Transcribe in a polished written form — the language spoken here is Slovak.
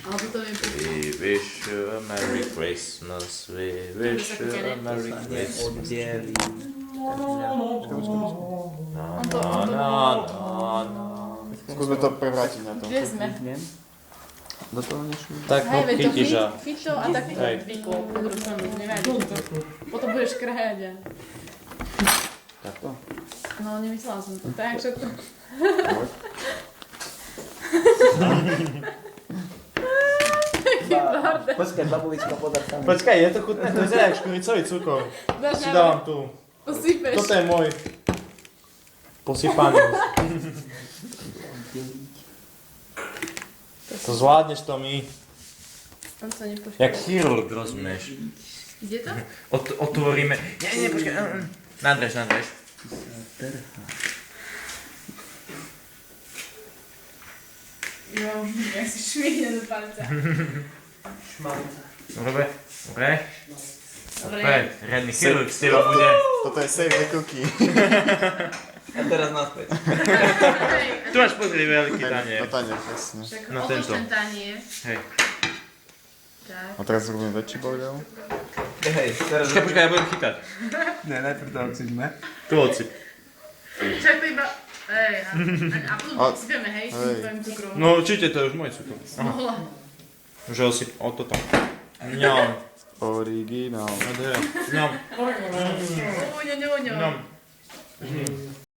Alebo to viem. We wish you a Merry Christmas, we wish you a Merry Christmas. Oddieli. Skúsme to prevrátiť na to. Kde sme? Do toho nešli? Tak Hej, veď to chytíš a... chyť to a tak to Hej. vykol. Po druhú stranu, nevadí, že to... Potom budeš krhať a... Takto? No, nemyslela som to. Tak, že to... Taký bordel. Počkaj, babulička podať tam. Počkaj, je to chutné, to vyzerá jak škuricový cukor. Dáš Si na dávam tu. Posypeš. Toto je môj. Posypaný. To zvládneš to my. On sa nepoškodí. Jak chirurg, rozumieš? Ide to? Otvoríme. Nie, počkaj. Nadrež. Jo, jak si šmihne do palca. Šmalca. Dobre. Dobre. Riadny chirurg z teba bude. Toto je save the cookie. A teraz naspäť. Hej, Tu máš pozri veľký tanier. Na tanier, presne. však No otoč tento. ten tanier. Hej. Tak. A teraz robíme väčší bordel. Hej, teraz... Počkaj, ja budem chytať. Ne, najprv to odsýpme. Tu odsyp. Však to iba... Hej, a potom posypeme, hej, s tým Hej. tvojim cukrom. No určite, to je už môj cukor. Mohla. Že osyp, o toto. Ňom. Originál. Ňom. Uňo. Ňom.